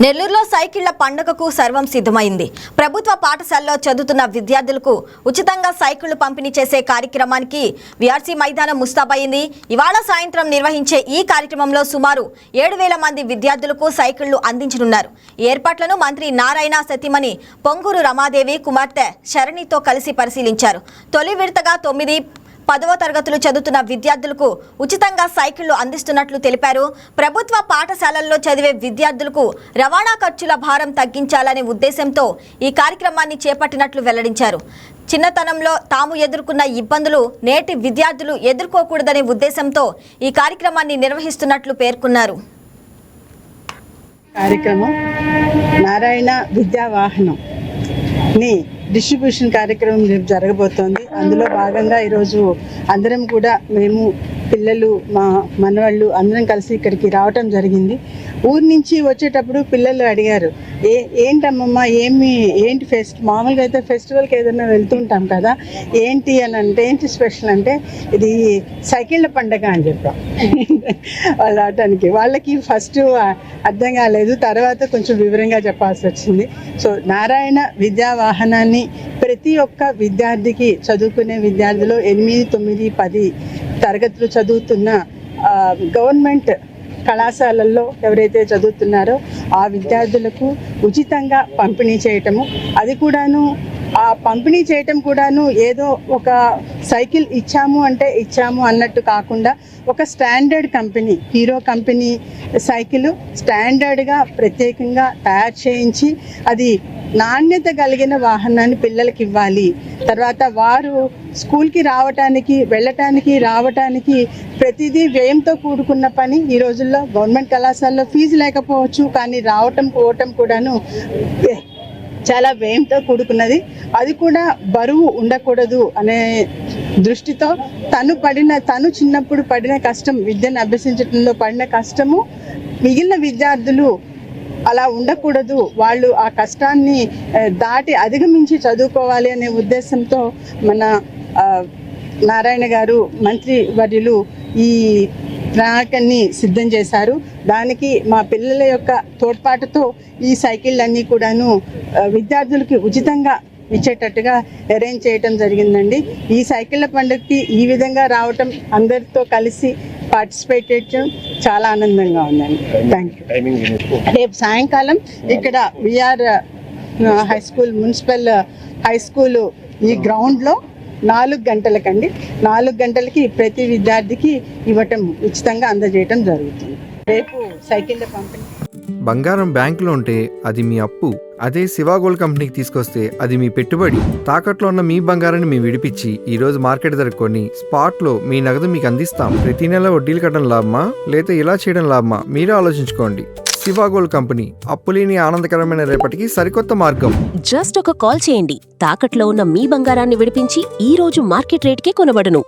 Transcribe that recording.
నెల్లూరులో సైకిళ్ల పండుగకు సర్వం సిద్ధమైంది. ప్రభుత్వ పాఠశాలలో చదువుతున్న విద్యార్థులకు ఉచితంగా సైకిళ్లు పంపిణీ చేసే కార్యక్రమానికి విఆర్సీ మైదానం ముస్తాబైంది. ఇవాళ సాయంత్రం నిర్వహించే ఈ కార్యక్రమంలో సుమారు 7,000 మంది విద్యార్థులకు సైకిళ్లు అందించనున్నారు. ఈ ఏర్పాట్లను మంత్రి నారాయణ సతీమణి పొంగూరు రమాదేవి కుమార్తె శరణితో కలిసి పరిశీలించారు. తొలి విడతగా 9, 10వ తరగతులు చదువుతున్న విద్యార్థులకు ఉచితంగా సైకిళ్లు అందిస్తున్నట్లు తెలిపారు. ప్రభుత్వ పాఠశాలల్లో చదివే విద్యార్థులకు రవాణా ఖర్చుల భారం తగ్గించాలనే ఉద్దేశంతో ఈ కార్యక్రమాన్ని చేపట్టినట్లు వెల్లడించారు. చిన్నతనంలో తాము ఎదుర్కొన్న ఇబ్బందులు నేటి విద్యార్థులు ఎదుర్కోకూడదనే ఉద్దేశంతో ఈ కార్యక్రమాన్ని నిర్వహిస్తున్నట్లు పేర్కొన్నారు. కార్యక్రమం నారాయణ విద్యా వాహనం డిస్ట్రిబ్యూషన్ కార్యక్రమం జరగబోతోంది. అందులో భాగంగా ఈరోజు అందరం కూడా మేము పిల్లలు మా మనవాళ్ళు అందరం కలిసి ఇక్కడికి రావటం జరిగింది. ఊరి నుంచి వచ్చేటప్పుడు పిల్లలు అడిగారు, ఏంటమ్మమ్మ ఏంటి మామూలుగా అయితే ఫెస్టివల్కి ఏదైనా వెళ్తుంటాం కదా, ఏంటి అని అంటే ఏంటి స్పెషల్ అంటే ఇది సైకిళ్ళ పండగ అని చెప్పాం. వాళ్ళు ఆడటానికి వాళ్ళకి ఫస్ట్ అర్థం కాలేదు, తర్వాత కొంచెం వివరంగా చెప్పాల్సి వచ్చింది. సో నారాయణ విద్యా వాహనాన్ని ప్రతి ఒక్క విద్యార్థికి, చదువుకునే విద్యార్థులు 8, 9, 10 తరగతులు చదువుతున్న గవర్నమెంట్ కళాశాలల్లో ఎవరైతే చదువుతున్నారో ఆ విద్యార్థులకు ఉచితంగా పంపిణీ చేయటము, అది కూడాను ఆ పంపిణీ చేయటం కూడాను ఏదో ఒక సైకిల్ ఇచ్చాము అంటే ఇచ్చాము అన్నట్టు కాకుండా ఒక standard company, hero company cycle స్టాండర్డ్గా ప్రత్యేకంగా తయారు చేయించి అది నాణ్యత కలిగిన వాహనాన్ని పిల్లలకి ఇవ్వాలి. తర్వాత వారు స్కూల్కి వెళ్ళటానికి రావటానికి ప్రతిదీ వ్యయంతో కూడుకున్న పని. ఈ రోజుల్లో గవర్నమెంట్ కళాశాలలో ఫీజు లేకపోవచ్చు, కానీ పోవటం కూడాను చాలా వ్యయంతో కూడుకున్నది. అది కూడా బరువు ఉండకూడదు అనే దృష్టితో తను చిన్నప్పుడు పడిన కష్టం, విద్యను అభ్యసించడంలో పడిన కష్టము మిగిలిన విద్యార్థులు అలా ఉండకూడదు, వాళ్ళు ఆ కష్టాన్ని దాటి అధిగమించి చదువుకోవాలి అనే ఉద్దేశంతో మన నారాయణ గారు మంత్రి వర్యులు ఈ ప్రణాళికని సిద్ధం చేశారు. దానికి మా పిల్లల యొక్క తోడ్పాటుతో ఈ సైకిళ్ళన్నీ కూడాను విద్యార్థులకి ఉచితంగా ఇచ్చేటట్టుగా అరేంజ్ చేయటం జరిగిందండి. ఈ సైకిళ్ళ పండుగకి ఈ విధంగా రావటం, అందరితో కలిసి పార్టిసిపేట్ చేయడం చాలా ఆనందంగా ఉందండి. Thank you. రేపు సాయంకాలం ఇక్కడ V R high school, municipal high school ఈ గ్రౌండ్లో 4 గంటలకండి, 4 గంటలకి ప్రతి విద్యార్థికి ఇవ్వటం, ఉచితంగా అందజేయటం జరుగుతుంది. రేపు సైకిళ్ళ పంపిణీ. బంగారం బ్యాంకులో ఉంటే అది మీ అప్పు, అదే శివ గోల్డ్ కంపెనీకి తీసుకొస్తే అది మీ పెట్టుబడి. తాకట్లో ఉన్న మీ బంగారాన్ని మేము విడిపించి ఈ రోజు మార్కెట్ ధర కొని స్పాట్లో మీ నగదు మీకు అందిస్తాం. ప్రతి నెల వడ్డీలు కట్టడం లాభమా లేదా ఇలా చేయడం లాభమా మీరే ఆలోచించుకోండి. శివ గోల్డ్ కంపెనీ, అప్పులేని ఆనందకరమైన రేపటికి సరికొత్త మార్గం. జస్ట్ ఒక కాల్ చేయండి. తాకట్లో ఉన్న మీ బంగారాన్ని విడిపించి ఈ రోజు మార్కెట్ రేట్కే కొనబడును.